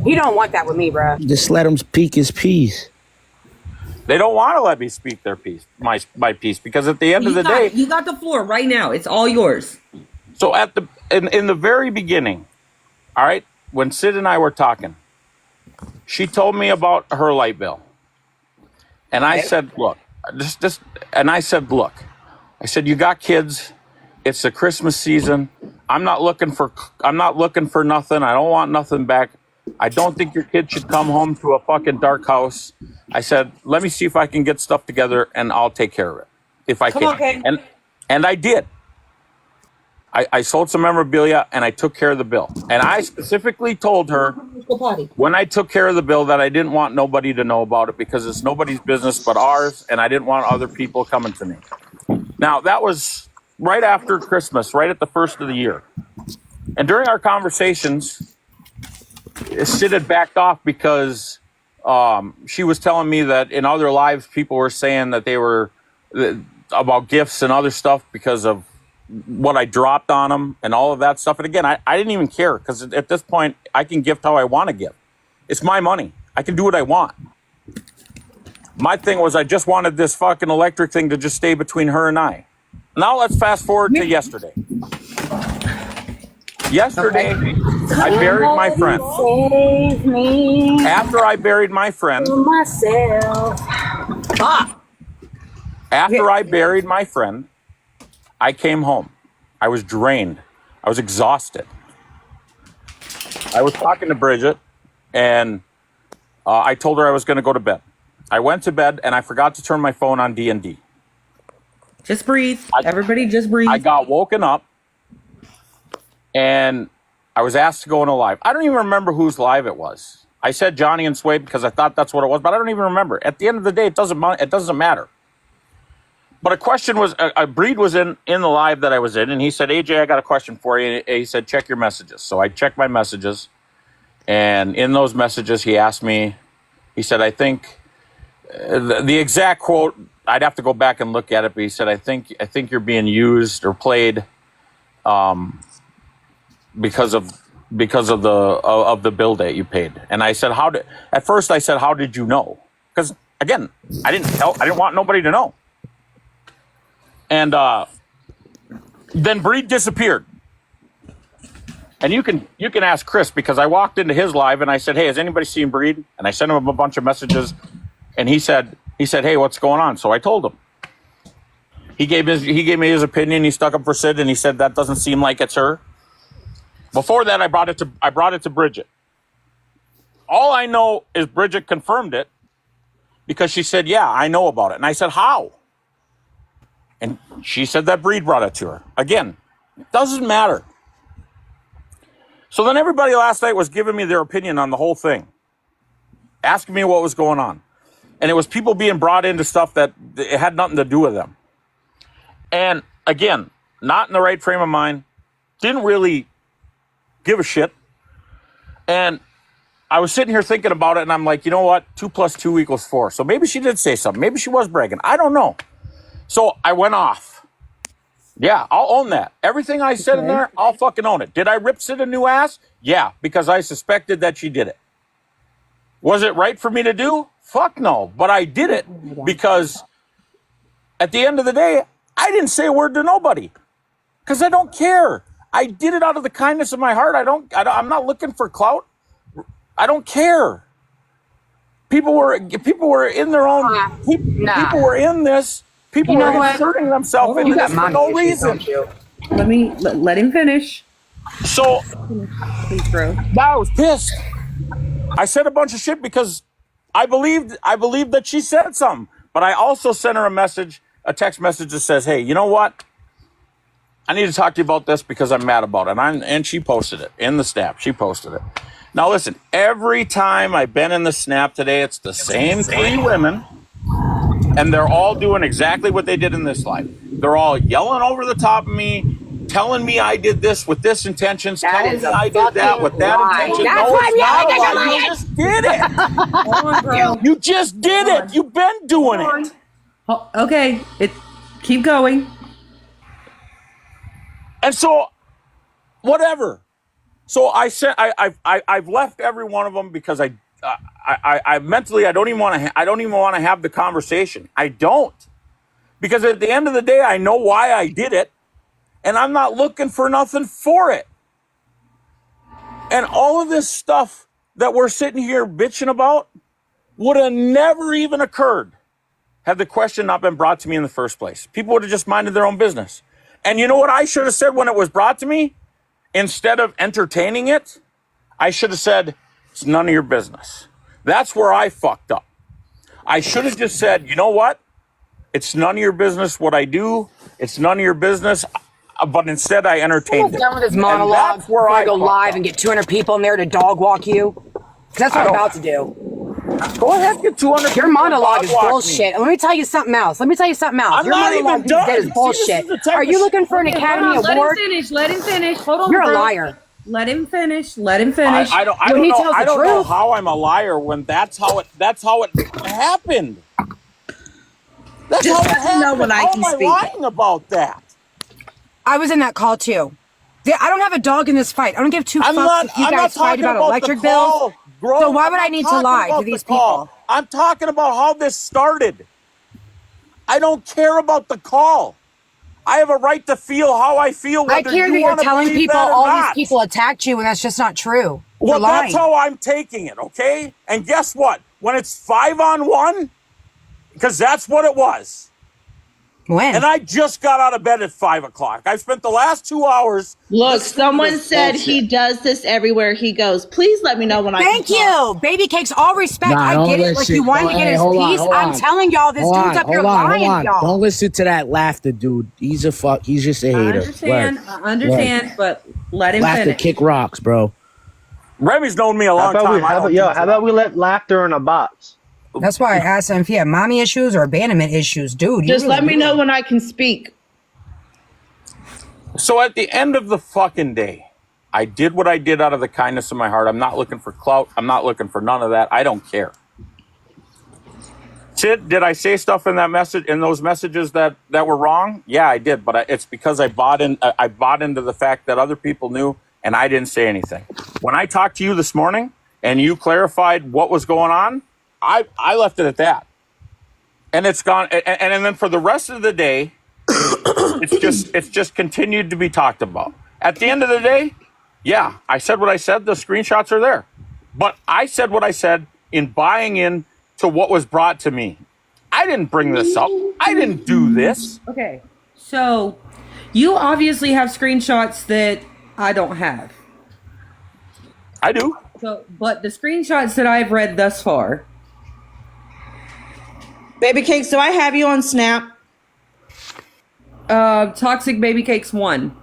He don't want that with me, bro. Just let him speak his piece. They don't want to let me speak their piece, my piece, because at the end of the day, you got the floor right now. It's all yours. so in the very beginning, all right, when Sid and I were talking, she told me about her light bill, and I said, look, I said, you got kids. It's the Christmas season. I'm not looking for nothing. I don't want nothing back. I don't think your kid should come home to a fucking dark house. I said, let me see if I can get stuff together and I'll take care of it if I can. And I did. I sold some memorabilia and I took care of the bill. And I specifically told her when I took care of the bill that I didn't want nobody to know about it because it's nobody's business but ours, and I didn't want other people coming to me. Now, that was right after Christmas, right at the first of the year. And during our conversations, Sid had backed off because she was telling me that in other lives, people were saying that they were about gifts and other stuff because of what I dropped on them and all of that stuff. And again, I didn't even care because at this point, I can gift how I want to gift. It's my money. I can do what I want. My thing was I just wanted this fucking electric thing to just stay between her and I. Now let's fast forward to yesterday. Yesterday, I buried my friend. Save me. After I buried my friend. Myself. After I buried my friend, I came home. I was drained. I was exhausted. I was talking to Bridget, and I told her I was going to go to bed. I went to bed, and I forgot to turn my phone on D&D. Just breathe. Everybody just breathe. I got woken up, and I was asked to go on a live. I don't even remember whose live it was. I said Johnny and Sway because I thought that's what it was, but I don't even remember. At the end of the day, it doesn't matter. But a question was, Breed was in the live that I was in, and he said, AJ, I got a question for you. And he said, check your messages. So I checked my messages, and in those messages, he asked me, he said, I think, the exact quote, I'd have to go back and look at it, but he said, I think you're being used or played because of the bill date you paid. And I said, at first I said, how did you know? Because again, I didn't want nobody to know. And then Breed disappeared. And you can ask Chris, because I walked into his live and I said, hey, has anybody seen Breed? And I sent him a bunch of messages, and he said, hey, what's going on? So I told him. He gave me his opinion. He stuck up for Sid, and he said that doesn't seem like it's her. Before that, I brought it to Bridget. All I know is Bridget confirmed it because she said, yeah, I know about it. And I said, how? And she said that Breed brought it to her. Again, it doesn't matter. So then everybody last night was giving me their opinion on the whole thing, asking me what was going on. And it was people being brought into stuff that it had nothing to do with them. And again, not in the right frame of mind, didn't really give a shit. And I was sitting here thinking about it, and I'm like, you know what? 2 + 2 = 4. So maybe she did say something. Maybe she was bragging. I don't know. So I went off. Yeah, I'll own that. Everything I said in there, I'll fucking own it. Did I rip Sid a new ass? Yeah, because I suspected that she did it. Was it right for me to do? Fuck no. But I did it because at the end of the day, I didn't say a word to nobody because I don't care. I did it out of the kindness of my heart. I'm not looking for clout. I don't care. People were in their own. People were in this. People were inserting themselves into this for no reason. Let him finish. So Please, bro. I was pissed. I said a bunch of shit because I believed that she said something. But I also sent her a text message that says, hey, you know what? I need to talk to you about this because I'm mad about it. And she posted it in the snap. She posted it. Now listen, every time I've been in the snap today, it's the same 3 women. And they're all doing exactly what they did in this life. They're all yelling over the top of me, telling me I did this with this intentions, telling me I did that with that intention. That's No, why it's not a lie. You just did it. You just did it. You've been doing it. Oh, okay, keep going. And so, whatever. So I said I've left every one of them because I mentally I don't even want to have the conversation. I don't, because at the end of the day I know why I did it, and I'm not looking for nothing for it. And all of this stuff that we're sitting here bitching about would have never even occurred had the question not been brought to me in the first place. People would have just minded their own business. And you know what I should have said when it was brought to me? Instead of entertaining it, I should have said, it's none of your business. That's where I fucked up. I should have just said, you know what? It's none of your business what I do. It's none of your business. But instead, I entertained it. Done with this And monologue. that's where I I go fucked live up. and get 200 people in there to dog walk you. 'Cause that's what I'm about to do. Go ahead, get 200. Your monologue is dog walk me. bullshit. And let me tell you something else. I'm Your not monologue even these done. days See, is bullshit. this is the type Are of you shit- looking for an Okay, Academy hold on, Award? Let him finish. Hold on. You're a bro. liar. Let him finish. Let him finish. I don't When he know. tells I the don't know truth. how I'm a liar when that's how it happened. That's Just how it let me know happened. when I How can am speak. lying about that? I was in that call too. I don't have a dog in this fight. I don't give two fucks if you guys fight about electric bills. Bro. So why would I I'm need not to lie talking to about these the call. people? I'm talking about how this started. I don't care about the call. I have a right to feel how I feel. I Whether care you that you're wanna telling believe people that or all not. these people attacked you, and that's just not true. Well, You're lying. that's how I'm taking it, okay? And guess what? When it's 5-on-1, because that's what it was. When? And I just got out of bed at 5 o'clock. I spent the last 2 hours. Look, listening to someone this said bullshit. he does this everywhere he goes. Please let me know when I can Thank talk. you. Baby cakes, all respect. Nah, I don't get it. Like listen. you wanted to Don't- get hey, his hold on, piece. hold I'm on. telling y'all, this dude's up here lying, y'all. Don't listen to that laughter, dude. He's just a I hater. understand. Word. I understand, but let him Laughter finish. kick rocks, bro. Remy's known me a long time. How about we let laughter in a box? That's why I asked him if he had mommy issues or abandonment issues. Dude, you Just really let me do. know when I can speak. So at the end of the fucking day, I did what I did out of the kindness of my heart. I'm not looking for clout. I'm not looking for none of that. I don't care. Sid, did I say stuff in that message, in those messages that were wrong? Yeah, I did, but it's because I bought into the fact that other people knew, and I didn't say anything. When I talked to you this morning and you clarified what was going on, I left it at that, and it's gone. And then for the rest of the day, it's just continued to be talked about. At the end of the day, yeah, I said what I said. The screenshots are there, but I said what I said in buying in to what was brought to me. I didn't bring this up. I didn't do this. Okay. So you obviously have screenshots that I don't have. I do. So, but the screenshots that I've read thus far. Baby Cakes, do I have you on Snap? Toxic Baby Cakes 1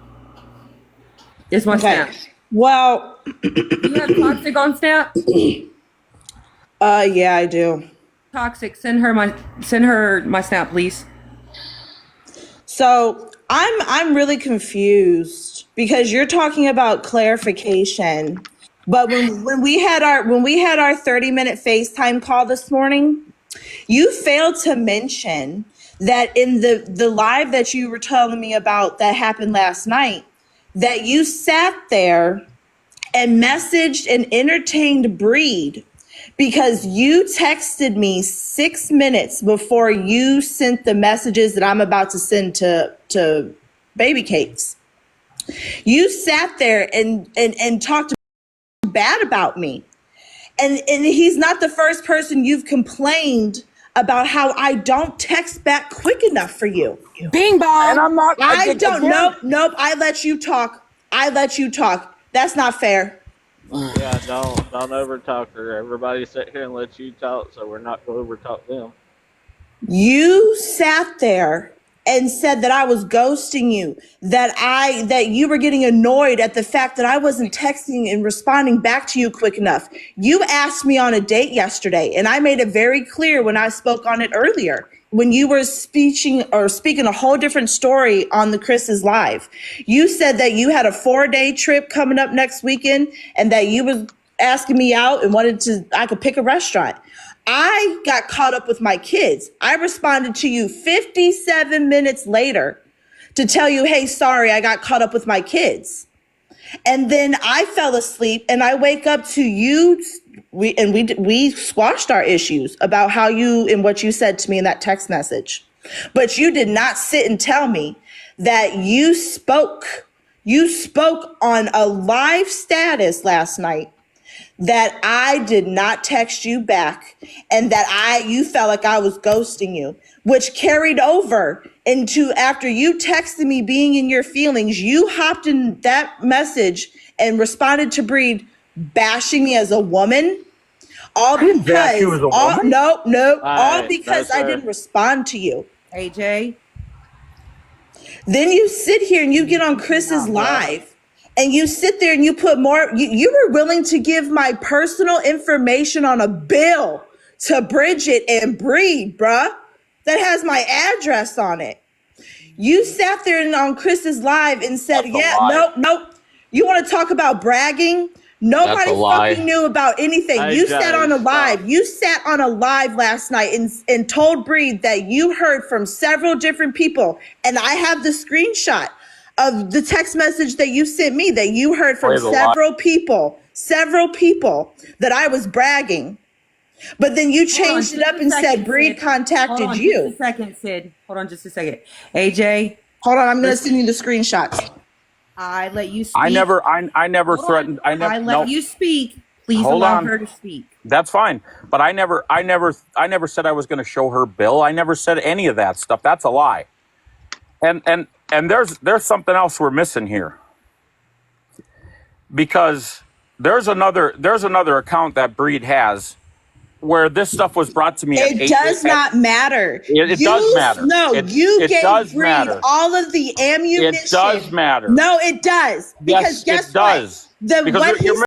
is my Okay. snap. Well, You have Toxic on Snap? yeah, I do. Toxic, send her my snap, please. So I'm really confused because you're talking about clarification. But when we had our 30-minute FaceTime call this morning, you failed to mention that in the live that you were telling me about that happened last night, that you sat there and messaged and entertained Breed because you texted me 6 minutes before you sent the messages that I'm about to send to Baby Cakes. You sat there and talked bad about me. And he's not the first person you've complained about how I don't text back quick enough for you. Bing bong. And I'm not. I don't. again, Nope. I let you talk. That's not fair. Yeah, don't overtalk her. Everybody sit here and let you talk, so we're not going to overtalk them. You sat there and said that I was ghosting you, that you were getting annoyed at the fact that I wasn't texting and responding back to you quick enough. You asked me on a date yesterday, and I made it very clear when I spoke on it earlier, when you were speaking a whole different story on the Chris's live. You said that you had a 4-day trip coming up next weekend and that you was asking me out and I could pick a restaurant. I got caught up with my kids. I responded to you 57 minutes later to tell you, hey, sorry, I got caught up with my kids. And then I fell asleep and I wake up to you. We squashed our issues about how you and what you said to me in that text message. But you did not sit and tell me that you spoke on a live status last night that I did not text you back and that you felt like I was ghosting you, which carried over into after you texted me being in your feelings, you hopped in that message and responded to Breed bashing me as a woman. All didn't bash because you as a all, woman. no, all Right, because that's I her. didn't respond to you. AJ, Then you sit here and you get on Chris's live and you sit there and you put more, you were willing to give my personal information on a bill to Bridget and Breed, bruh, that has my address on it. You sat there and on Chris's live and said, That's a yeah, lie. nope. You want to talk about bragging? Nobody That's a lie. fucking knew about anything. Hey, You sat Jay, on a stop. live. You sat on a live last night and told Breed that you heard from several different people. And I have the screenshot of the text message that you sent me that you heard from Play the lie. several people that I was bragging. But then you changed it up and said Breed contacted you. Just a second, Sid. Hold on just a second. AJ, Hold on, I'm going to send you the screenshots. I let you speak. I never Hold on. threatened. I never. I no, let you speak. Please Hold allow on. her to speak. That's fine. But I never said I was going to show her bill. I never said any of that stuff. That's a lie. And there's something else we're missing here. Because there's another account that Breed has where this stuff was brought to me. It does not matter. It does matter. No, you It gave does Breed matter. all of the ammunition. It does matter. No, it does. Because Yes, guess it does. what? Because What you're he